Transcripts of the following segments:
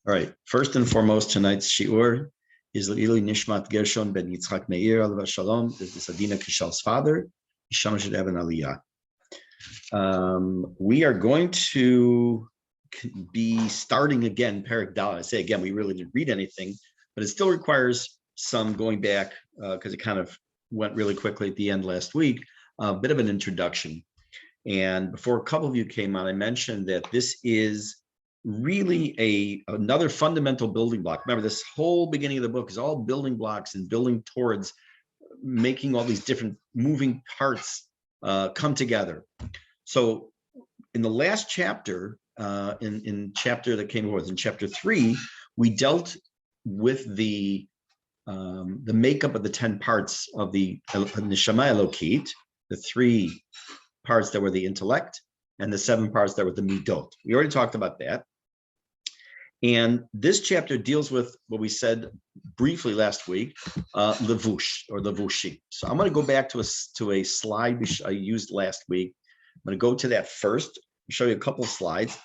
All right. First and foremost, tonight's shiur is Le'ili Nishmat Gershon ben Yitzchak Meir alav Shalom. This is Adina Kishal's father. Yisham should have an aliyah. We are going to be starting again Perek Dalet. I say again, we really didn't read anything, but it still requires some going back because it kind of went really quickly at the end last week. A bit of an introduction. And before a couple of you came on, I mentioned that this is really another fundamental building block. Remember, this whole beginning of the book is all building blocks and building towards making all these different moving parts come together. So in the last chapter, in chapter that came forth, in chapter 3, we dealt with the makeup of the 10 parts of the Neshama Elokit, the 3 parts that were the intellect, and the 7 parts that were the midot. We already talked about that. And this chapter deals with what we said briefly last week, levush or levushim. So I'm going to go back to a slide I used last week. I'm going to go to that first, show you a couple of slides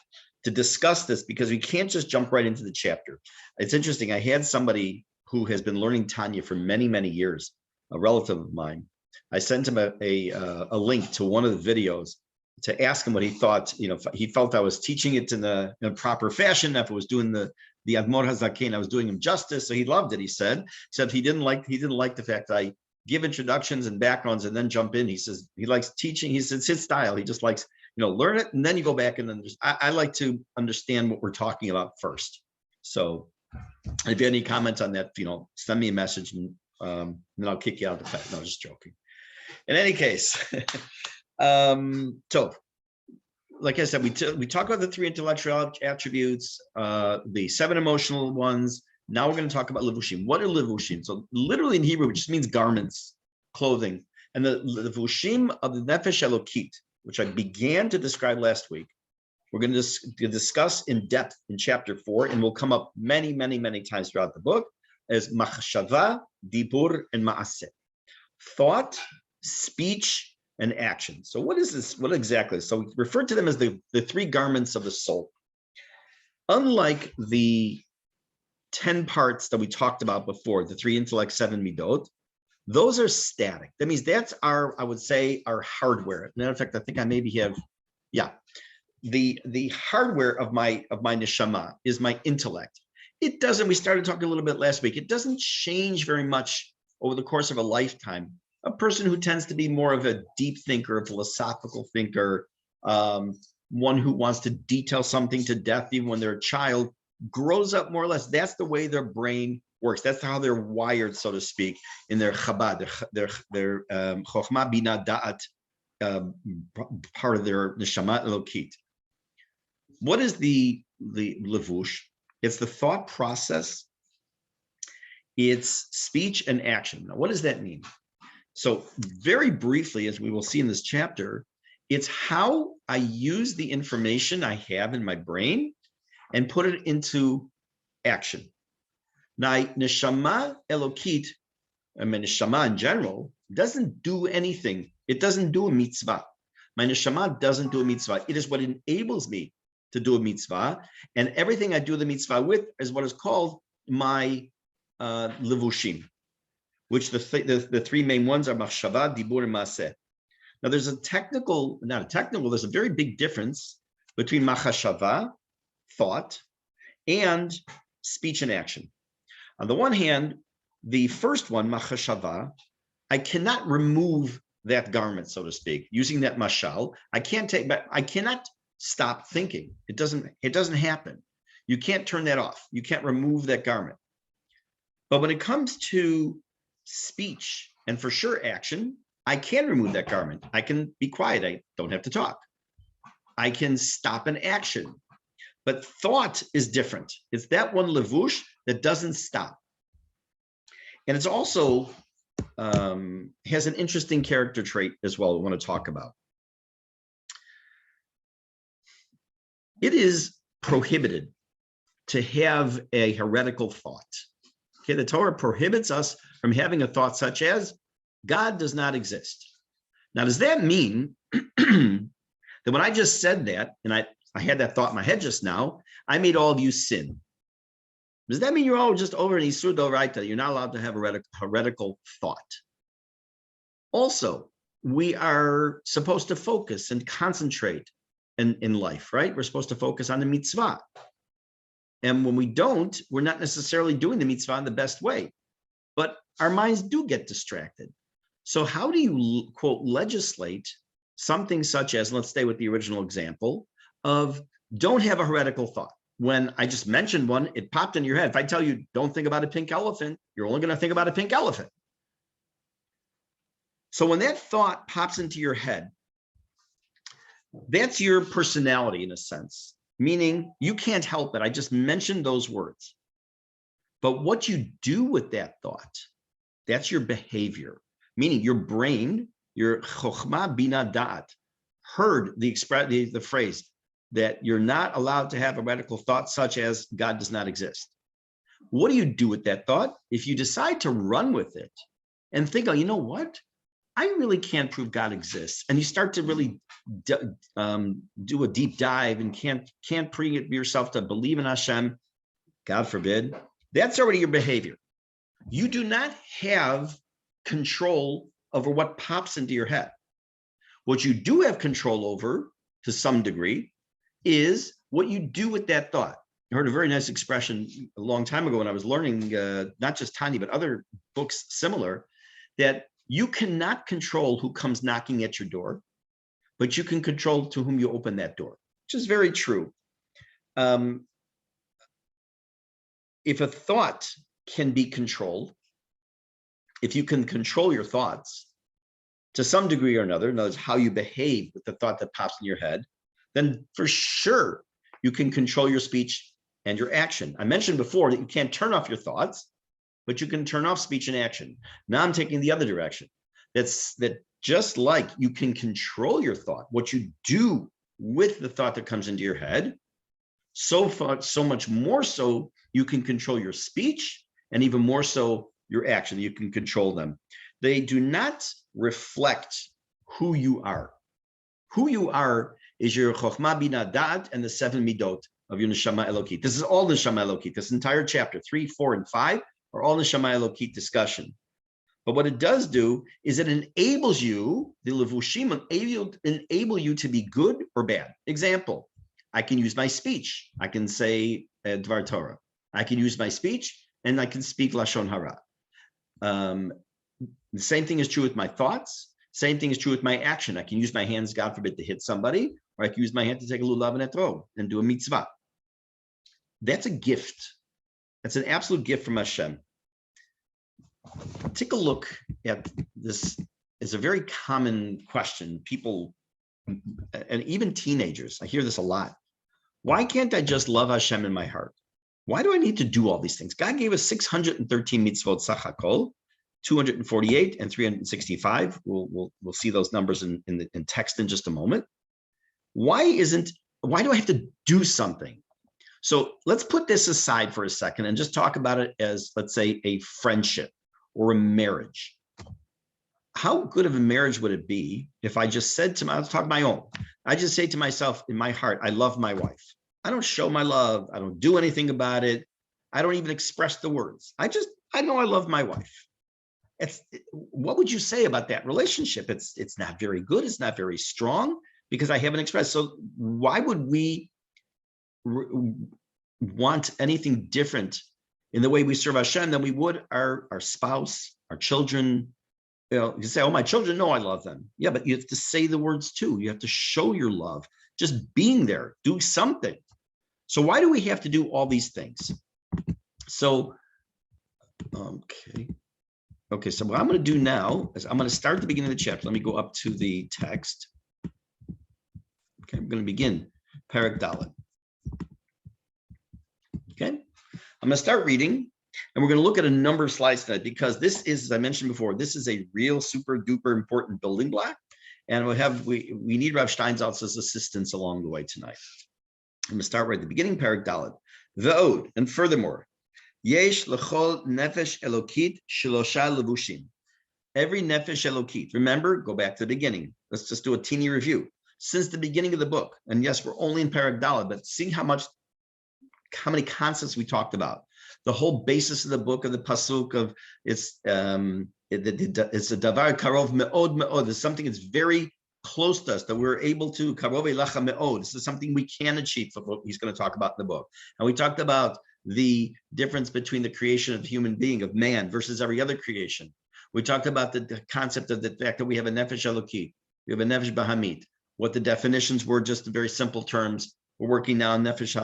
to discuss this because we can't just jump right into the chapter. It's interesting. I had somebody who has been learning Tanya for many, many years, a relative of mine. I sent him a link to one of the videos to ask him what he thought. You know, if he felt I was teaching it in a proper fashion, if it was doing the Admor Hazaken, I was doing him justice. So he loved it. He said, except he didn't like the fact that I give introductions and backgrounds and then jump in. He says he likes teaching. He says it's his style. He just likes, learn it and then you go back and then I like to understand what we're talking about first. So if you have any comments on that, send me a message and then I'll kick you out of the pet. No, just joking. In any case. So, like I said, we talk about the 3 intellectual attributes, the 7 emotional ones. Now we're going to talk about levushim. What are levushim? So, literally in Hebrew, it just means garments, clothing. And the levushim of the nefesh elokit, which I began to describe last week, we're going to discuss in depth in chapter 4, and will come up many, many, many times throughout the book as machshava, dibur, and maaseh. Thought, speech, and action. So what is this? What exactly? So we refer to them as the 3 garments of the soul. Unlike the 10 parts that we talked about before, the 3 intellect, 7 midot, those are static. That means that's I would say, our hardware. Matter of fact, I think I maybe have, the hardware of my neshama is my intellect. It doesn't, we started talking a little bit last week, it doesn't change very much over the course of a lifetime. A person who tends to be more of a deep thinker, a philosophical thinker, one who wants to detail something to death even when they're a child, grows up more or less. That's the way their brain works. That's how they're wired, so to speak, in their chabad, their chokhmah bina da'at, part of their neshama elokit. What is the levush? It's the thought process. It's speech and action. Now, what does that mean? So very briefly, as we will see in this chapter, it's how I use the information I have in my brain and put it into action. Now, neshama elokit, neshama in general, doesn't do anything. It doesn't do a mitzvah. My neshama doesn't do a mitzvah. It is what enables me to do a mitzvah. And everything I do the mitzvah with is what is called my levushim, which the 3 main ones are machshava, dibur, and maaseh. Now there's there's a very big difference between machshava, thought, and speech and action. On the one hand, the first one, machshava, I cannot remove that garment, so to speak, using that mashal. I cannot stop thinking. It doesn't happen. You can't turn that off. You can't remove that garment. But when it comes to speech and for sure action, I can remove that garment. I can be quiet. I don't have to talk. I can stop an action. But thought is different. It's that one levush that doesn't stop. And it's also has an interesting character trait as well we want to talk about. It is prohibited to have a heretical thought. Okay, the Torah prohibits us from having a thought such as God does not exist. Now, does that mean that when I just said that, and I had that thought in my head just now, I made all of you sin? Does that mean you're all just over in Isur Doraita? You're not allowed to have a heretical thought. Also, we are supposed to focus and concentrate in life, right? We're supposed to focus on the mitzvah. And when we don't, we're not necessarily doing the mitzvah in the best way, but our minds do get distracted. So how do you, quote, legislate something such as, let's stay with the original example of don't have a heretical thought. When I just mentioned one, it popped in your head. If I tell you, don't think about a pink elephant, you're only going to think about a pink elephant. So when that thought pops into your head, that's your personality in a sense, meaning you can't help it. I just mentioned those words. But what you do with that thought, that's your behavior, meaning your brain, your chokhmah bina da'at, heard the phrase that you're not allowed to have a radical thought such as God does not exist. What do you do with that thought? If you decide to run with it and think, oh, you know what? I really can't prove God exists. And you start to really do a deep dive and can't bring yourself to believe in Hashem, God forbid. That's already your behavior. You do not have control over what pops into your head. What you do have control over, to some degree, is what you do with that thought. I heard a very nice expression a long time ago when I was learning, not just Tanya, but other books similar, that you cannot control who comes knocking at your door, but you can control to whom you open that door, which is very true. If a thought can be controlled, if you can control your thoughts to some degree or another, in other words, how you behave with the thought that pops in your head, then for sure you can control your speech and your action. I mentioned before that you can't turn off your thoughts, but you can turn off speech and action. Now I'm taking the other direction. That just like you can control your thought, what you do with the thought that comes into your head, so much more so you can control your speech, and even more so your action. You can control them. They do not reflect who you are. Who you are is your chokhmah bina da'at and the 7 midot of your neshama elokit. This is all neshama elokit. This entire chapter 3, 4, and 5 are all neshama elokit discussion. But what it does do is it enables you, the levushim enable you to be good or bad. Example, I can use my speech. I can say Dvar Torah. I can use my speech and I can speak Lashon Hara. The same thing is true with my thoughts. Same thing is true with my action. I can use my hands, God forbid, to hit somebody, or I can use my hand to take a lulav and etro and do a mitzvah. That's a gift. That's an absolute gift from Hashem. Take a look at this. It's a very common question. People, and even teenagers, I hear this a lot. Why can't I just love Hashem in my heart? Why do I need to do all these things? God gave us 613 mitzvot sachakol, 248 and 365. We'll see those numbers in text in just a moment. Why do I have to do something? So let's put this aside for a second and just talk about it as, let's say, a friendship or a marriage. How good of a marriage would it be if I just said to let's talk my own. I just say to myself in my heart, I love my wife. I don't show my love. I don't do anything about it. I don't even express the words. I know I love my wife. What would you say about that relationship? It's not very good. It's not very strong because I haven't expressed. So why would we want anything different in the way we serve Hashem than we would our spouse, our children? You say, oh, my children know I love them. Yeah, but you have to say the words too. You have to show your love. Just being there, do something. So why do we have to do all these things? So, okay, so what I'm going to do now is I'm going to start at the beginning of the chapter. Let me go up to the text. Okay, I'm going to begin Perek Dalet. Okay, I'm going to start reading, and we're going to look at a number of slides tonight because this is, as I mentioned before, this is a real super duper important building block, and we need Rav Steinsaltz's assistance along the way tonight. I'm going to start right at the beginning, Perek Dalet. Ve'od, and furthermore, Yesh lechol nefesh elokit shelosha levushim. Every nefesh elokit. Remember, go back to the beginning. Let's just do a teeny review. Since the beginning of the book, and yes, we're only in Perek Dalet, but see how many concepts we talked about. The whole basis of the book of the pasuk of it's a davar karov me'od me'od. It's something that's very close to us that we're able to karov elacha me'od. This is something we can achieve. For what he's going to talk about in the book. And we talked about the difference between the creation of the human being, of man, versus every other creation. We talked about the concept of the fact that we have a nefesh elokit, we have a nefesh bahamit. What the definitions were, just in very simple terms. We're working now on nefesh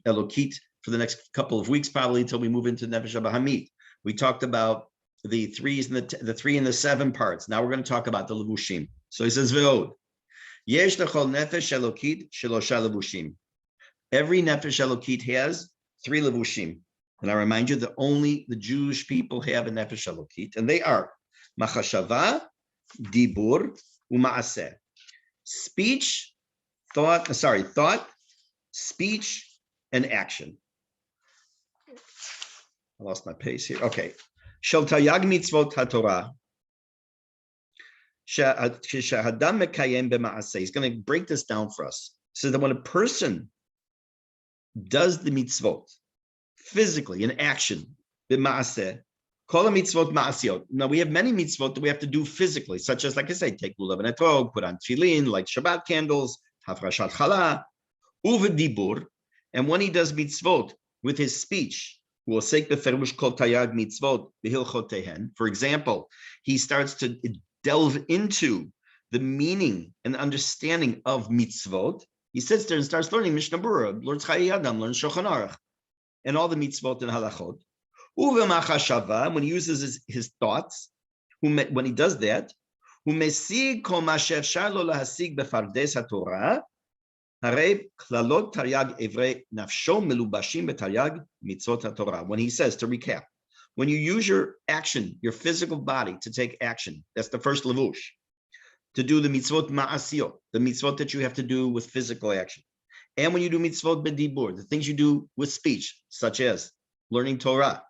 elokit for the next couple of weeks, probably until we move into nefesh bahamit. We talked about the threes and the 3 and the 7 parts. Now we're going to talk about the levushim. So he says, "Ve'od yesh lechol nefesh elokit shelosha levushim." Every nefesh elokit has 3 levushim. And I remind you that only the Jewish people have a nefesh elokit, and they are machashava, dibur, u'maaseh. Speech, thought, speech, and action. I lost my pace here. Okay. Shel tayag mitzvot haTorah. Shehadam mekayem b'maaseh. He's going to break this down for us. So that when a person does the mitzvot physically in action, b'maaseh, kol mitzvot ma'asiyot. Now we have many mitzvot that we have to do physically, such as, like I say, take lulav and etrog, put on tefillin, light Shabbat candles, hafrashat challah, uvedibur. And when he does mitzvot with his speech, for example, he starts to delve into the meaning and understanding of mitzvot. He sits there and starts learning Mishnah Berurah, learns Chayei Adam, learns Shulchan Aruch, and all the mitzvot and halachot. When he uses his thoughts, when he does that, when he says, to recap, when you use your action, your physical body to take action, that's the first levush. To do the mitzvot ma'asiyot, the mitzvot that you have to do with physical action. And when you do mitzvot bedibur, the things you do with speech, such as learning Torah.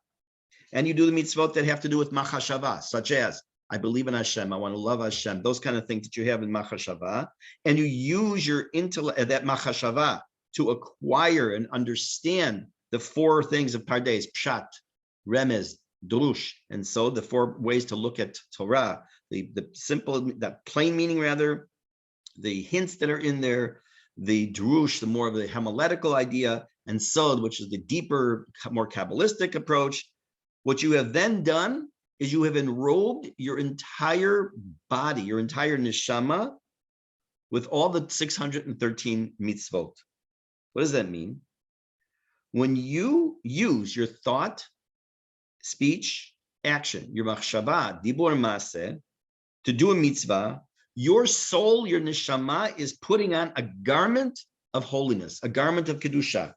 And you do the mitzvot that have to do with machashava, such as I believe in Hashem, I want to love Hashem, those kind of things that you have in machashava, and you use your intellect, that machashava, to acquire and understand the 4 things of pardes, pshat, remez, drush, and so the 4 ways to look at Torah, the simple, that plain meaning rather, the hints that are in there, the drush, the more of the homiletical idea, and sod, which is the deeper, more Kabbalistic approach. What you have then done is you have enrobed your entire body, your entire neshama, with all the 613 mitzvot. What does that mean? When you use your thought, speech, action, your machshava, dibur maaseh, to do a mitzvah, your soul, your neshama, is putting on a garment of holiness, a garment of kedusha.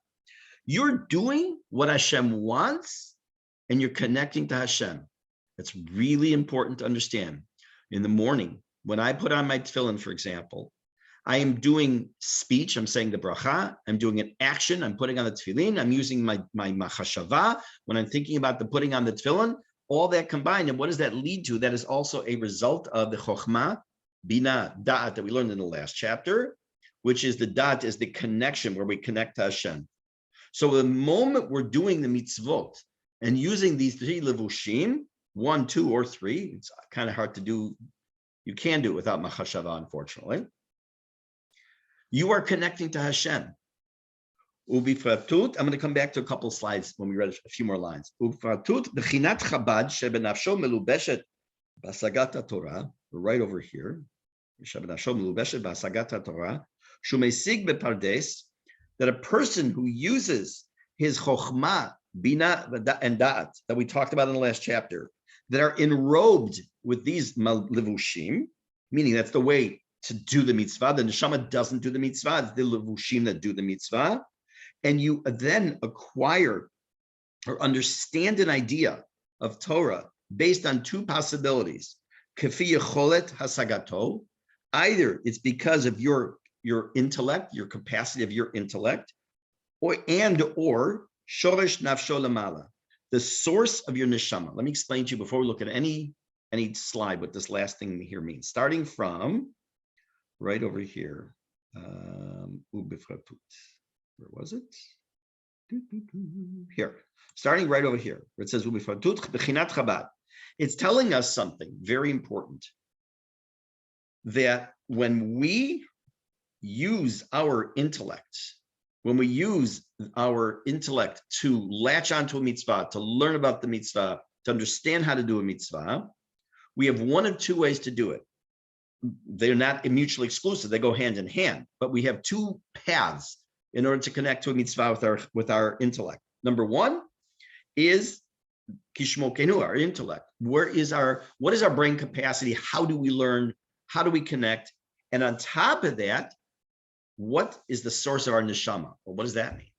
You're doing what Hashem wants, and you're connecting to Hashem. That's really important to understand. In the morning, when I put on my tefillin, for example, I am doing speech, I'm saying the bracha, I'm doing an action, I'm putting on the tefillin, I'm using my machashava, when I'm thinking about the putting on the tefillin, all that combined, and what does that lead to? That is also a result of the chokhmah, bina, da'at that we learned in the last chapter, which is the da'at is the connection where we connect to Hashem. So the moment we're doing the mitzvot and using these 3 levushim, 1, 2, or 3, it's kind of hard to do. You can do it without machashava, unfortunately. You are connecting to Hashem. Ubifratut, I'm going to come back to a couple of slides when we read a few more lines. Ubifratut, b'chinat chabad, shebenafsho melubeshet b'asagat Torah, right over here, shebenafsho melubeshet b'asagat Torah, shumesig bepardes, that a person who uses his chokhmah, bina, and da'at, that we talked about in the last chapter, that are enrobed with these levushim, meaning that's the way to do the mitzvah. The neshama doesn't do the mitzvah, it's the levushim that do the mitzvah. And you then acquire or understand an idea of Torah based on 2 possibilities. Kefi yecholet hasagato, either it's because of your intellect, your capacity of your intellect, or shoresh nafsho lamala, the source of your neshama. Let me explain to you before we look at any slide what this last thing here means. Starting from right over here, where was it? Here, starting right over here, where it says it's telling us something very important, that when we use our intellect, to latch onto a mitzvah, to learn about the mitzvah, to understand how to do a mitzvah, we have one of two ways to do it. They're not mutually exclusive, they go hand in hand, but we have two paths in order to connect to a mitzvah with our intellect. Number one is kishmokenu, our intellect. What is our brain capacity? How do we learn? How do we connect? And on top of that, what is the source of our neshama? Well, what does that mean?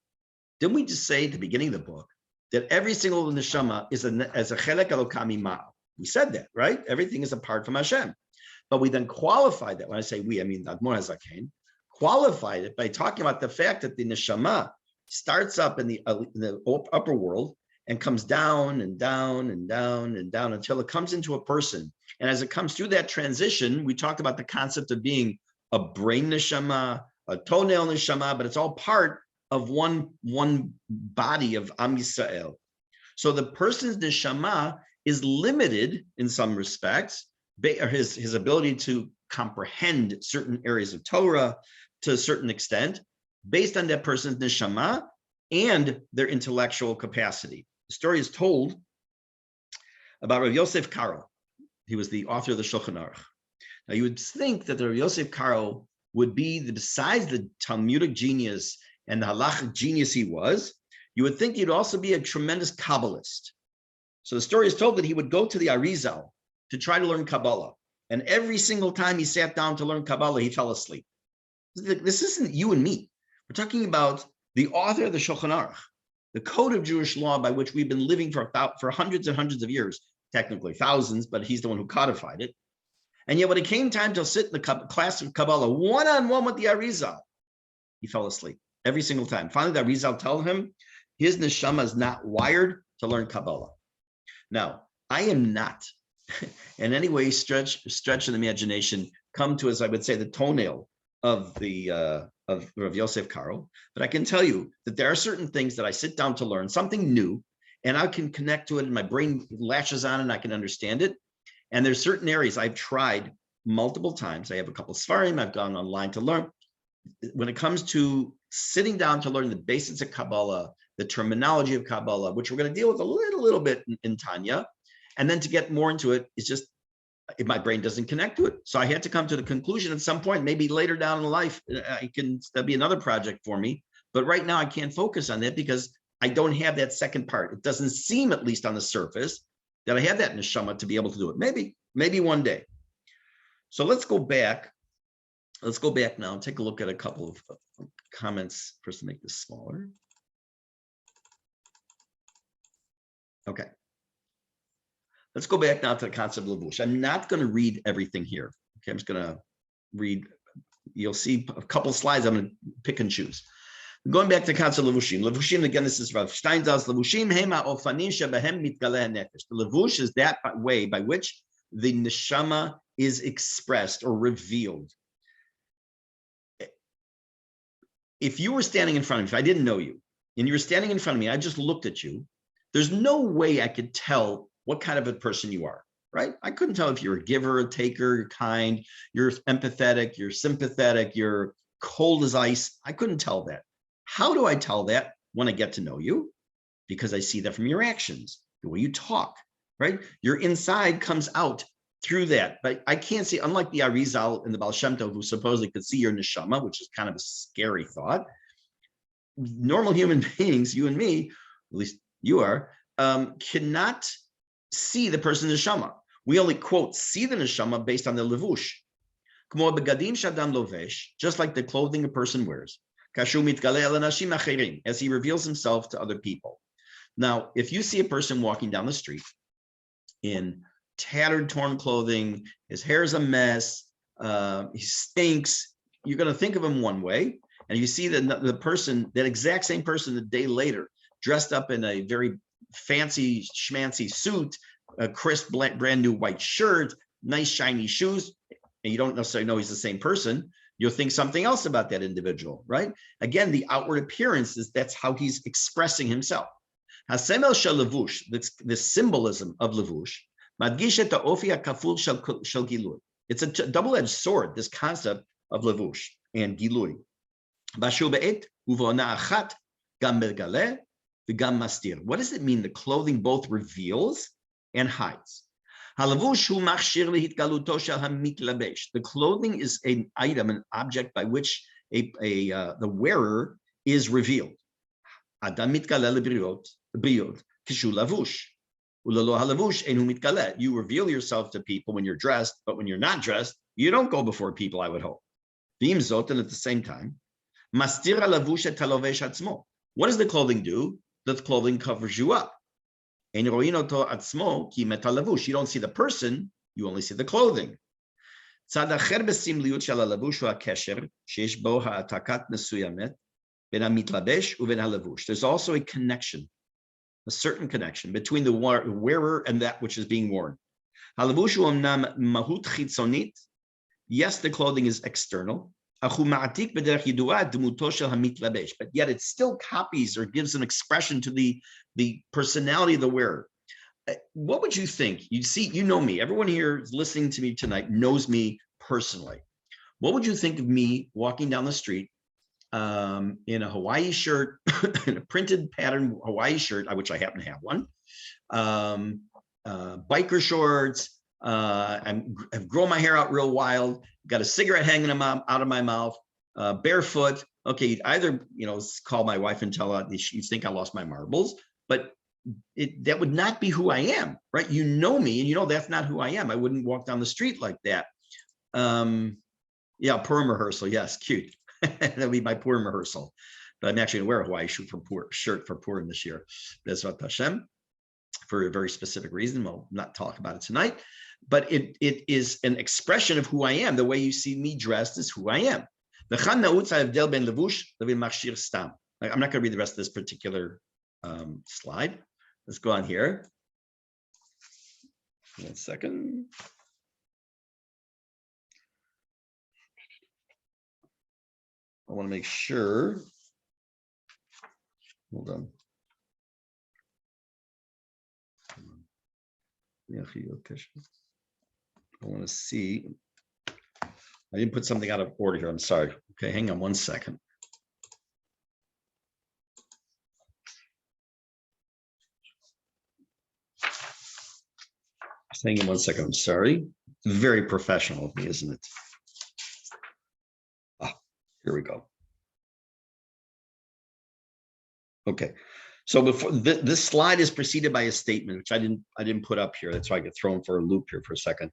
Didn't we just say at the beginning of the book that every single neshama is a chelek elokam ima'al? We said that, right? Everything is apart from Hashem. But we then qualified that. When I say we, I mean Admor HaZaken, qualified it by talking about the fact that the neshama starts up in the upper world and comes down and down and down and down until it comes into a person. And as it comes through that transition, we talked about the concept of being a brain neshama, a toenail neshama, but it's all part of one body of Am Yisrael. So the person's neshama is limited in some respects, his ability to comprehend certain areas of Torah to a certain extent, based on that person's neshama and their intellectual capacity. The story is told about Rav Yosef Karo. He was the author of the Shulchan Aruch. Now you would think that the Rav Yosef Karo would be, besides the Talmudic genius and the halachic genius he was, you would think he'd also be a tremendous Kabbalist. So the story is told that he would go to the Arizal to try to learn Kabbalah. And every single time he sat down to learn Kabbalah, he fell asleep. This isn't you and me. We're talking about the author of the Shulchan Aruch, the code of Jewish law by which we've been living for hundreds and hundreds of years, technically thousands, but he's the one who codified it. And yet when it came time to sit in the class of Kabbalah, one-on-one with the Arizal, he fell asleep every single time. Finally, the Arizal told him his neshama is not wired to learn Kabbalah. Now, I am not in any way stretch of the imagination come to, as I would say, the toenail of Rav Yosef Karo, but I can tell you that there are certain things that I sit down to learn, something new, and I can connect to it, and my brain latches on and I can understand it. And there's certain areas I've tried multiple times. I have a couple of svarim I've gone online to learn. When it comes to sitting down to learn the basics of Kabbalah, the terminology of Kabbalah, which we're going to deal with a little bit in Tanya, and then to get more into it is just, my brain doesn't connect to it. So I had to come to the conclusion at some point, maybe later down in life, that'll be another project for me. But right now I can't focus on that because I don't have that second part. It doesn't seem, at least on the surface, that I have that neshama to be able to do it. Maybe one day. So let's go back. Let's go back now and take a look at a couple of comments. First, to make this smaller. Okay. Let's go back now to the concept of levush. I'm not going to read everything here. Okay, I'm just going to read. You'll see a couple of slides. I'm going to pick and choose. Going back to the concept of levushim. Levushim, again, this is Rav Steinsaltz. Levushim hema ofanim shebehem mitgaleh nefesh. The levush is that way by which the neshama is expressed or revealed. If you were standing in front of me, if I didn't know you, and you were standing in front of me, I just looked at you, there's no way I could tell what kind of a person you are, right? I couldn't tell if you're a giver, a taker, you're kind, you're empathetic, you're sympathetic, you're cold as ice. I couldn't tell that. How do I tell that? When I get to know you, because I see that from your actions, the way you talk, right? Your inside comes out through that, but I can't see, unlike the Arizal and the Baal Shem Tov, who supposedly could see your neshama, which is kind of a scary thought. Normal human beings, you and me, at least you are, cannot see the person's neshama. We only, quote, see the neshama based on the levush. Just like the clothing a person wears, as he reveals himself to other people. Now, if you see a person walking down the street in tattered, torn clothing, his hair is a mess, he stinks, you're going to think of him one way. And you see the person, that exact same person, a day later, dressed up in a very fancy schmancy suit, a crisp brand new white shirt, nice shiny shoes, and you don't necessarily know he's the same person. You'll think something else about that individual, right? Again, the outward appearance that's how he's expressing himself. Hasemel shel levush, this symbolism of levush, madgish et ha'ofi ha'kaful shel gilui. It's a double-edged sword, this concept of levush and gilui. Bashu be'et uvona achat gam megale v'gam mastir. What does it mean? The clothing both reveals and hides. The clothing is an item, an object by which the wearer is revealed. You reveal yourself to people when you're dressed, but when you're not dressed, you don't go before people, I would hope. And at the same time, what does the clothing do? The clothing covers you up. You don't see the person, you only see the clothing. There's also a connection, a certain connection between the wearer and that which is being worn. Yes, the clothing is external, but yet it still copies or gives an expression to the personality of the wearer. What would you think? You know me. Everyone here listening to me tonight knows me personally. What would you think of me walking down the street in a Hawaii shirt, in a printed pattern Hawaii shirt, which I happen to have one, biker shorts, I've grown my hair out real wild, got a cigarette hanging out of my mouth, barefoot. Okay, you'd either call my wife and tell her you think I lost my marbles, but that would not be who I am, right? You know me, and that's not who I am. I wouldn't walk down the street like that. Yeah, Purim rehearsal. Yes, cute. That'll be my Purim rehearsal. But I'm actually going to wear a Hawaii shirt for Purim this year. Bezrat Hashem, for a very specific reason. We'll not talk about it tonight. But it is an expression of who I am. The way you see me dressed is who I am. I'm not going to read the rest of this particular slide. Let's go on here. 1 second. I want to make sure. Hold on. I want to see. I didn't put something out of order here. I'm sorry. Okay, hang on 1 second. Hang on 1 second. I'm sorry. Very professional of me, isn't it? Here we go. Okay, so before this slide is preceded by a statement, which I didn't put up here. That's why I get thrown for a loop here for a second.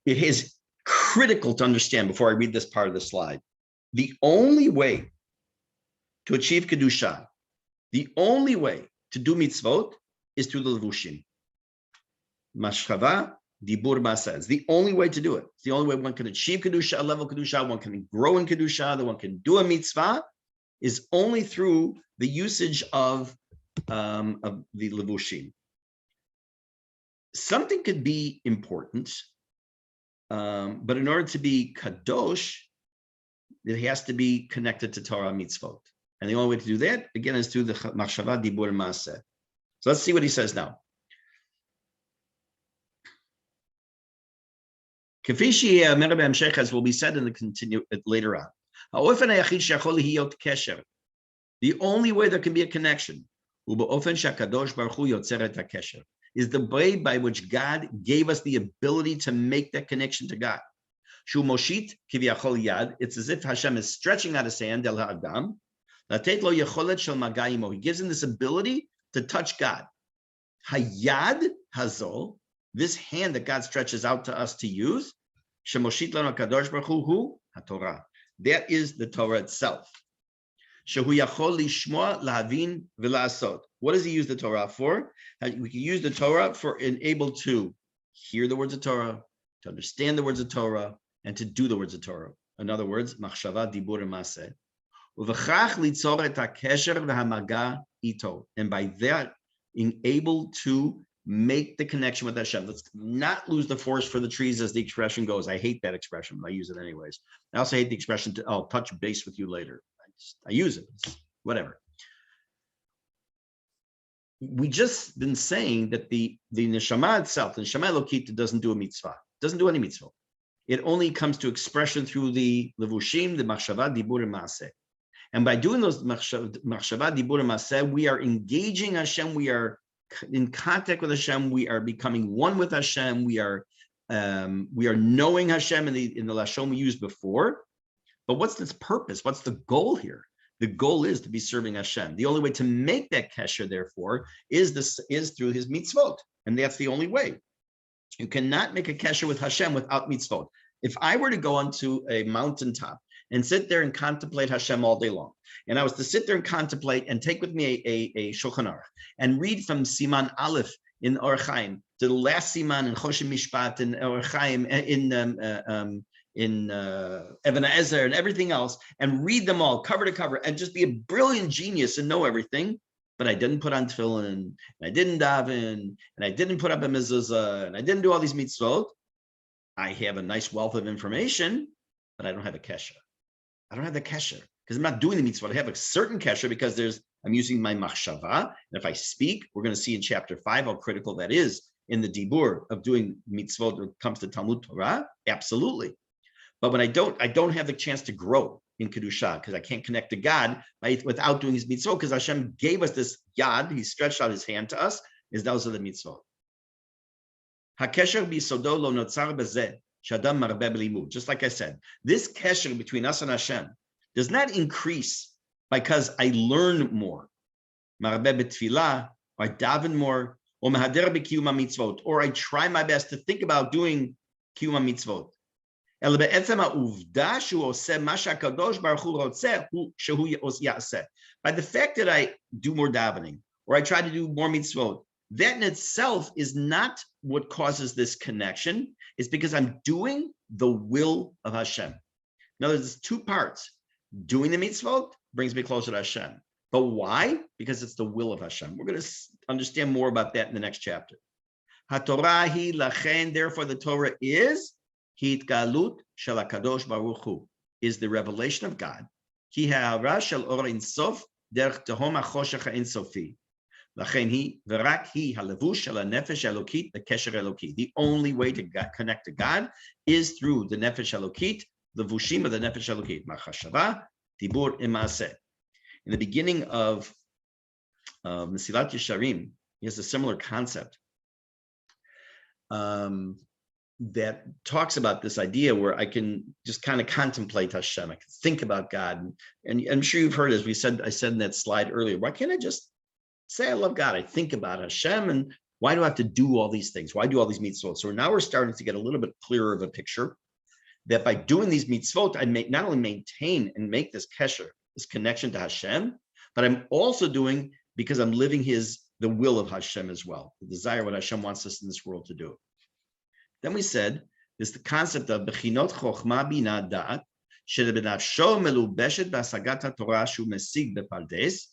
It is critical to understand before I read this part of the slide. The only way to achieve kedusha, the only way to do mitzvot is through the levushim. Mashchava, dibur masa. It's the only way to do it. It's the only way one can achieve kedusha, a level of kedusha, one can grow in kedusha, that one can do a mitzvah, is only through the usage of the levushim. Something could be important, but in order to be kadosh, it has to be connected to Torah mitzvot. And the only way to do that, again, is through the machshava, dibur, maaseh. So let's see what he says now. As will be said in the continue later on. The only way there can be a connection is the way by which God gave us the ability to make that connection to God. It's as if Hashem is stretching out his hand. He gives him this ability to touch God. Hayad hazol, this hand that God stretches out to us to use, that is the Torah itself. What does he use the Torah for? We can use the Torah for being able to hear the words of Torah, to understand the words of Torah, and to do the words of Torah. In other words, machshava, dibur, and maaseh. And by that, being able to make the connection with Hashem. Let's not lose the forest for the trees, as the expression goes. I hate that expression, but I use it anyways. I also hate the expression, I'll touch base with you later. I use it, whatever. We just been saying that the neshama itself, the neshama elokit, doesn't do a mitzvah, doesn't do any mitzvah. It only comes to expression through the levushim, the machshava, dibur, and maaseh. And by doing those machshava, dibur, and maaseh, we are engaging Hashem. We are in contact with Hashem. We are becoming one with Hashem. We are knowing Hashem in the lashon we used before. But what's its purpose? What's the goal here? The goal is to be serving Hashem. The only way to make that kesher, therefore, is through his mitzvot, and that's the only way. You cannot make a kesher with Hashem without mitzvot. If I were to go onto a mountaintop and sit there and contemplate Hashem all day long, and I was to sit there and contemplate and take with me a Shulchan Aruch and read from Siman Aleph in Or Chaim to the last Siman in Choshen Mishpat in Or Chaim in Even Ezer and everything else, and read them all cover to cover and just be a brilliant genius and know everything, but I didn't put on tefillin, and I didn't daven, and I didn't put up a mezuzah, and I didn't do all these mitzvot. I have a nice wealth of information, but I don't have a kesher. I don't have the kesher because I'm not doing the mitzvot. I have a certain kesher because I'm using my machshava, and if I speak, we're going to see in chapter 5 how critical that is in the dibur of doing mitzvot when it comes to Talmud Torah. Absolutely. But when I don't have the chance to grow in Kedusha because I can't connect to God without doing his mitzvot, because Hashem gave us this yad, he stretched out his hand to us, is those are the mitzvot. HaKesher bisodo lo notzar bezeh shadam marbeh b'limud. Just like I said, this kesher between us and Hashem does not increase because I learn more. Marbeh b'tfilah, or I daven more, or mehader b'kiyum mitzvot, or I try my best to think about doing kiyum mitzvot. By the fact that I do more davening, or I try to do more mitzvot, that in itself is not what causes this connection. It's because I'm doing the will of Hashem. Now, there's two parts. Doing the mitzvot brings me closer to Hashem. But why? Because it's the will of Hashem. We're going to understand more about that in the next chapter. HaTorah hi lachen, therefore the Torah is Hitgalut shel HaKadosh Baruch Hu, is the revelation of God. Ki ha'ara shel or insof derech tehom ha'choshech ha'insofi. Lachen hi v'rak hi halevush shel ha'nefesh elokit b'kesher elokit. The only way to connect to God is through the nefesh elokit, the vushim of the nefesh elokit. Machashava, dibur, imaseh. In the beginning of Mesilat Yesharim, he has a similar concept. That talks about this idea where I can just kind of contemplate Hashem. I can think about God. And I'm sure you've heard, as I said in that slide earlier, why can't I just say I love God? I think about Hashem, and why do I have to do all these things? Why do all these mitzvot? So now we're starting to get a little bit clearer of a picture that by doing these mitzvot, I may not only maintain and make this kesher, this connection to Hashem, but I'm also doing because I'm living the will of Hashem as well, the desire what Hashem wants us in this world to do. Then we said, there's the concept of bechinot chokhmah bina da'at, shebenafsho melubeshet b'asagat haTorah shu mesig bepardes,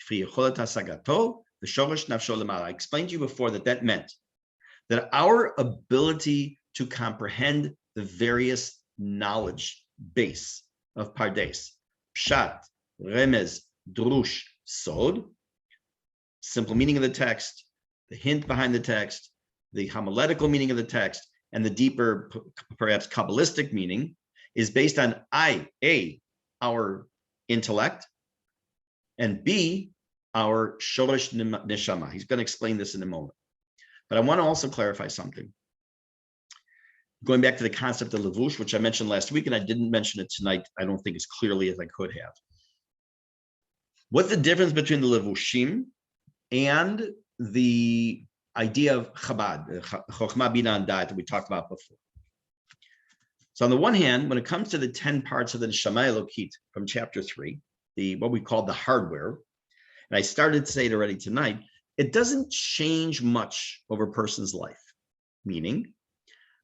k'fri yicholet hasagato, v'shorosh nafsho lemala. I explained to you before that meant that our ability to comprehend the various knowledge base of pardes, pshat, remez, drush, sod, simple meaning of the text, the hint behind the text, the homiletical meaning of the text, and the deeper, perhaps Kabbalistic meaning, is based on our intellect, and B, our shorish neshama. He's going to explain this in a moment. But I want to also clarify something. Going back to the concept of levush, which I mentioned last week, and I didn't mention it tonight, I don't think as clearly as I could have. What's the difference between the levushim and the idea of Chabad, Chokhmah Bina and Da'at that we talked about before? So on the one hand, when it comes to the 10 parts of the Neshama Elokit from chapter 3, what we call the hardware, and I started to say it already tonight, it doesn't change much over a person's life. Meaning,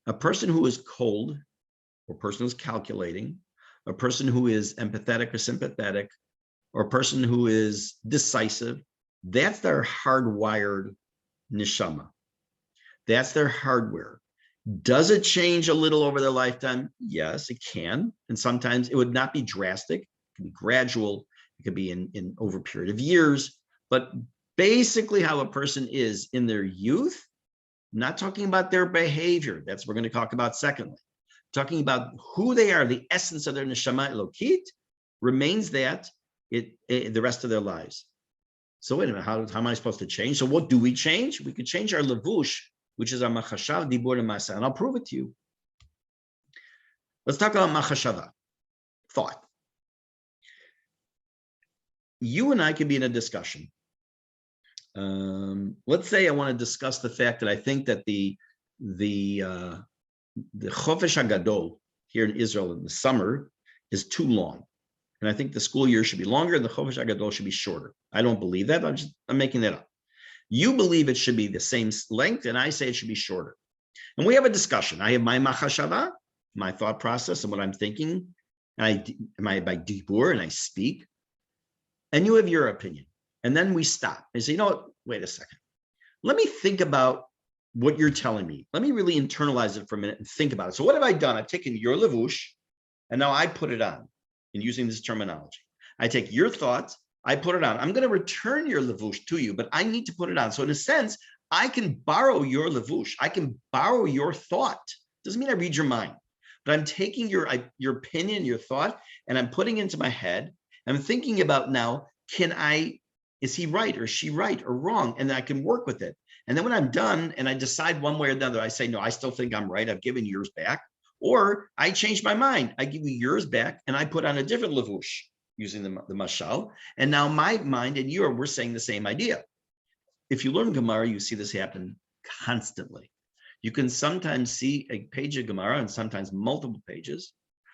a person who is cold, or a person who's calculating, a person who is empathetic or sympathetic, or a person who is decisive, that's their hardwired neshama. That's their hardware. Does it change a little over their lifetime? Yes, it can. And sometimes it would not be drastic. It can be gradual. It could be in over a period of years. But basically how a person is in their youth, not talking about their behavior. That's what we're going to talk about secondly. Talking about who they are, the essence of their neshama elokit remains that the rest of their lives. So wait a minute, how am I supposed to change? So what do we change? We could change our levush, which is our machashav, dibur, and masa, and I'll prove it to you. Let's talk about machashava, thought. You and I could be in a discussion. Let's say I want to discuss the fact that I think that the Chovesh HaGadol here in Israel in the summer is too long. And I think the school year should be longer and the Chovesh HaGadol should be shorter. I don't believe that, but I'm making that up. You believe it should be the same length, and I say it should be shorter. And we have a discussion. I have my machashava, my thought process and what I'm thinking, and I by dibur, and I speak. And you have your opinion. And then we stop. I say, you know what? Wait a second. Let me think about what you're telling me. Let me really internalize it for a minute and think about it. So what have I done? I've taken your levush, and now I put it on in using this terminology. I take your thoughts, I put it on. I'm going to return your levush to you, but I need to put it on. So in a sense, I can borrow your levush. I can borrow your thought. Doesn't mean I read your mind, but I'm taking your opinion, your thought, and I'm putting it into my head. I'm thinking about now, is he right or is she right or wrong? And I can work with it. And then when I'm done and I decide one way or the other, I say, no, I still think I'm right. I've given yours back. Or I change my mind. I give you yours back and I put on a different levush using the mashal. And now my mind and we're saying the same idea. If you learn Gemara, you see this happen constantly. You can sometimes see a page of Gemara and sometimes multiple pages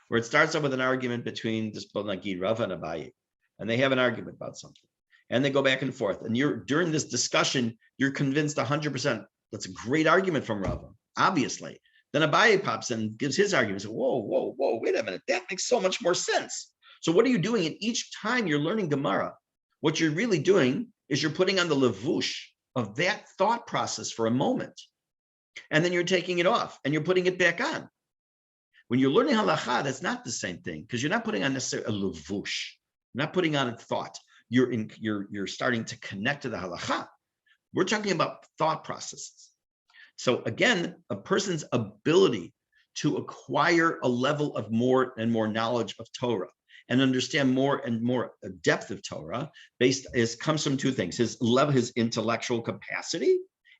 where it starts off with an argument between this Nagid, Rava and Abaye. And they have an argument about something. And they go back and forth. And during this discussion, you're convinced 100% that's a great argument from Rava, obviously. Then Abaye pops in and gives his argument. So, whoa, wait a minute. That makes so much more sense. So what are you doing? And each time you're learning Gemara, what you're really doing is you're putting on the levush of that thought process for a moment. And then you're taking it off and you're putting it back on. When you're learning halacha, that's not the same thing because you're not putting on necessarily a levush. You're not putting on a thought. You're starting to connect to the halacha. We're talking about thought processes. So again, a person's ability to acquire a level of more and more knowledge of Torah and understand more and more depth of Torah comes from two things: his intellectual capacity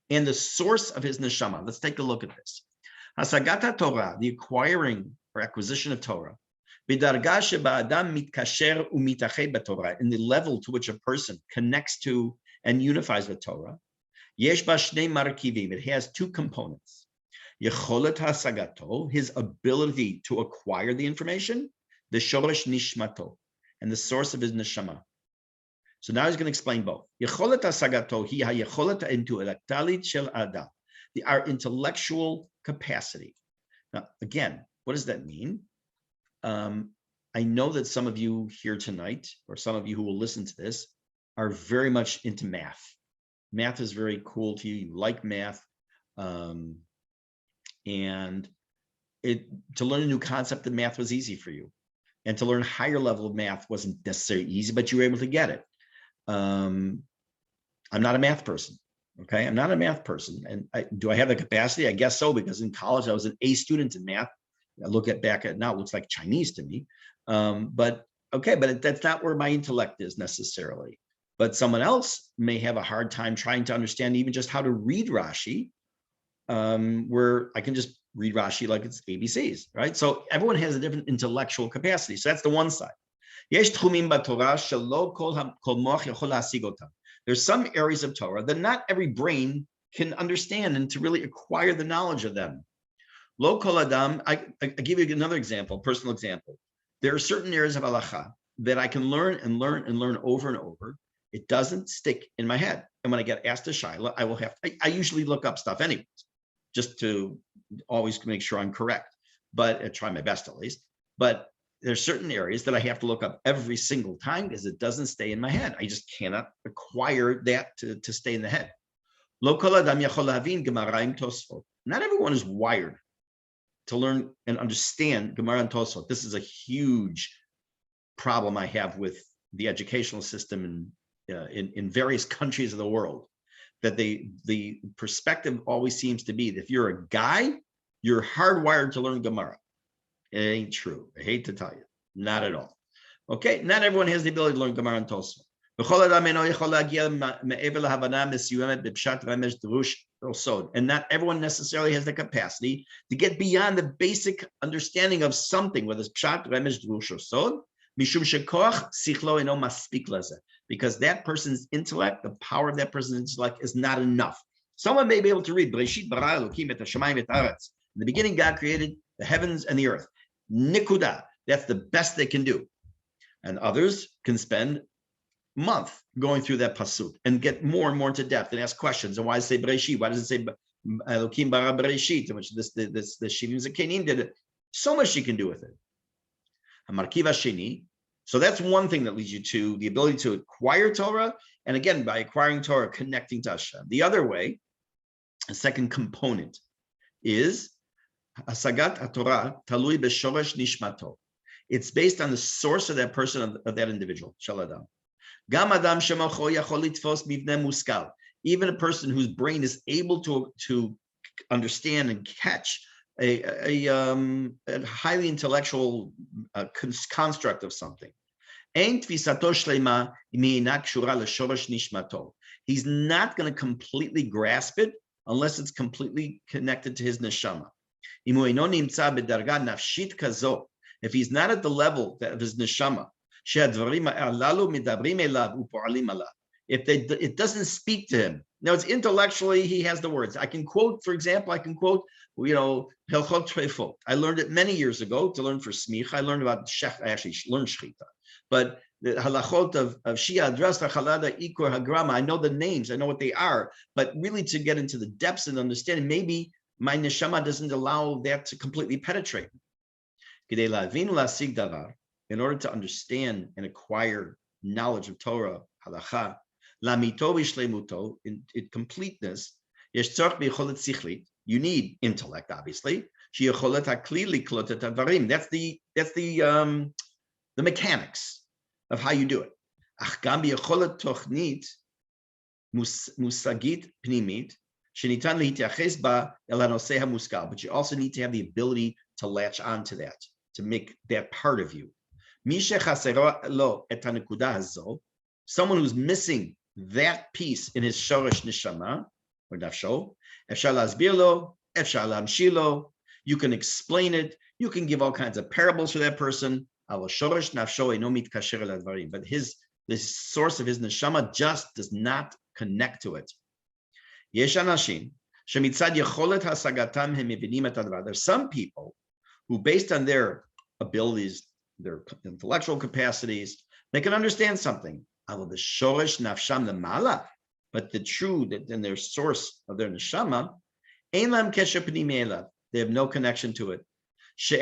and the source of his neshama. Let's take a look at this. Hasagata Torah, the acquiring or acquisition of Torah, in the level to which a person connects to and unifies with Torah, it has two components. His ability to acquire the information, the shoresh nishmato, and the source of his neshama. So now he's going to explain both. Our intellectual capacity. Now, again, what does that mean? I know that some of you here tonight, or some of you who will listen to this, are very much into math. Math is very cool to you. You like math. And to learn a new concept of math was easy for you. And to learn a higher level of math wasn't necessarily easy, but you were able to get it. I'm not a math person. Okay, I'm not a math person. And do I have the capacity? I guess so, because in college I was an A student in math. I look back at it now, it looks like Chinese to me. But that's not where my intellect is necessarily. But someone else may have a hard time trying to understand even just how to read Rashi, where I can just read Rashi like it's ABCs, right? So everyone has a different intellectual capacity. So that's the one side. There's some areas of Torah that not every brain can understand and to really acquire the knowledge of them. Lo kol adam, I give you another example, personal example. There are certain areas of halacha that I can learn and learn and learn over and over. It doesn't stick in my head. And when I get asked a shaila, I usually look up stuff anyways, just to always make sure I'm correct, but I try my best at least. But there's certain areas that I have to look up every single time because it doesn't stay in my head. I just cannot acquire that to stay in the head. Lo kol adam yachol lahavin Gemara im Tosfot. Not everyone is wired to learn and understand Gemara and Tosfot. This is a huge problem I have with the educational system in various countries of the world. That the perspective always seems to be that if you're a guy, you're hardwired to learn Gemara. It ain't true. I hate to tell you, not at all. Okay, not everyone has the ability to learn Gemara and Tosfot. And not everyone necessarily has the capacity to get beyond the basic understanding of something, whether it's pshat, remesh, drush, or sod, because that person's intellect, the power of that person's intellect is not enough. Someone may be able to read, in the beginning, God created the heavens and the earth. Nikuda, that's the best they can do. And others can spend a month going through that pasuk and get more and more into depth and ask questions. And why does it say Bereshit? Why does it say Elokim bara Bereshit? Which the Shivim Zakenim did it. So much you can do with it. Hamarkiva Sheni. So that's one thing that leads you to the ability to acquire Torah. And again, by acquiring Torah, connecting to Hashem. The other way, a second component, is Hasagat HaTorah talui b'shoresh nishmato. It's based on the source of that person, of that individual. Shaladam. Gam adam shemocho yachol litfos mivneh muskal. Even a person whose brain is able to understand and catch a highly intellectual construct of something. He's not going to completely grasp it unless it's completely connected to his neshama. If he's not at the level of his neshama, if it doesn't speak to him. Now, it's intellectually, he has the words. I can quote, for example, Hilchot Trefot. I learned it many years ago to learn for Smicha. I learned about Shech, I actually learned Shechita. But the halachot of Shia, Drasta, Chalada, Ikur, Hagrama, I know the names, I know what they are. But really to get into the depths and understanding, maybe my neshama doesn't allow that to completely penetrate. In order to understand and acquire knowledge of Torah, halacha, in completeness, you need intellect, obviously. That's the mechanics of how you do it. But you also need to have the ability to latch onto that, to make that part of you. Someone who's missing that piece in his shoresh neshama or nafsho, you can explain it. You can give all kinds of parables for that person. But the source of his neshama just does not connect to it. There's some people who, based on their abilities, their intellectual capacities, they can understand something. But the true, in their source of their neshama, they have no connection to it. There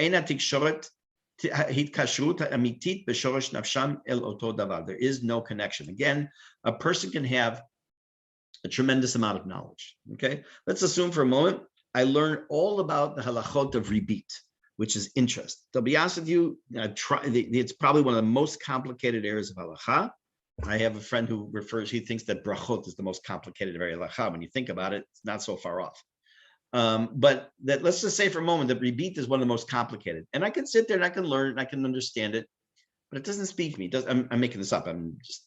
is no connection. Again, a person can have a tremendous amount of knowledge. Okay, let's assume for a moment I learned all about the halachot of ribit, which is interest. To be honest with you, it's probably one of the most complicated areas of halacha. I have a friend who he thinks that brachot is the most complicated area of halacha. When you think about it, it's not so far off. But let's just say for a moment that ribit is one of the most complicated. And I can sit there and I can learn and I can understand it, but it doesn't speak to me. I'm making this up. I'm just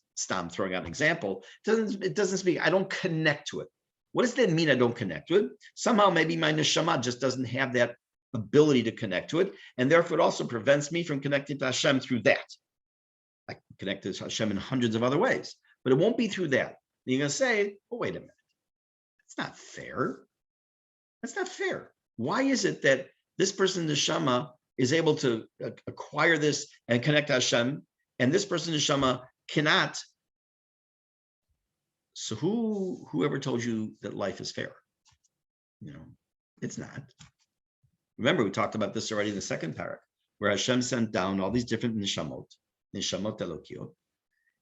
throwing out an example. It doesn't speak. I don't connect to it. What does that mean? I don't connect to it? Somehow maybe my neshama just doesn't have that ability to connect to it. And therefore it also prevents me from connecting to Hashem through that. I can connect to Hashem in hundreds of other ways, but it won't be through that. And you're going to say, oh, wait a minute. That's not fair. That's not fair. Why is it that this person, neshama, is able to acquire this and connect to Hashem, and this person, neshama, cannot? So whoever told you that life is fair? It's not. Remember, we talked about this already in the second parak, where Hashem sent down all these different neshamot Elokiot,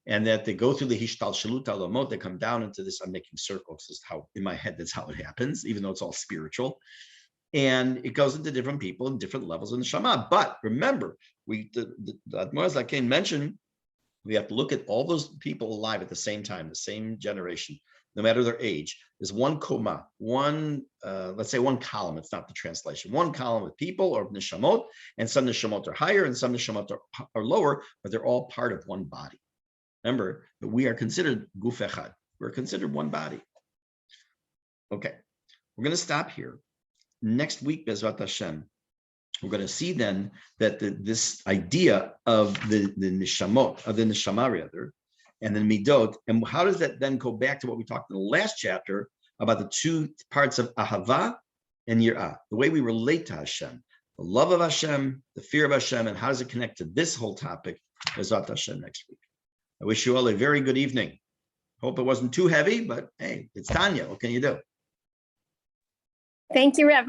and that they go through the Hishtal Shalut Alamot, they come down into this, I'm making circles, this is how, in my head, that's how it happens, even though it's all spiritual. And it goes into different people and different levels in the Shama. But remember, the Admor Zaken mentioned, we have to look at all those people alive at the same time, the same generation, no matter their age. There's one koma, let's say one column, it's not the translation, one column with people or nishamot, and some nishamot are higher and some nishamot are lower, but they're all part of one body. Remember that we are considered guf echad. We're considered one body. Okay, we're going to stop here. Next week, Bezrat Hashem, we're going to see then that this idea of the nishamot, of the neshama rather, and the midot, and how does that then go back to what we talked in the last chapter about the two parts of ahava and yirah, the way we relate to Hashem, the love of Hashem, the fear of Hashem, and how does it connect to this whole topic, Bezrat Hashem, next week. I wish you all a very good evening. Hope it wasn't too heavy, but hey, it's Tanya. What can you do? Thank you, Rabbi.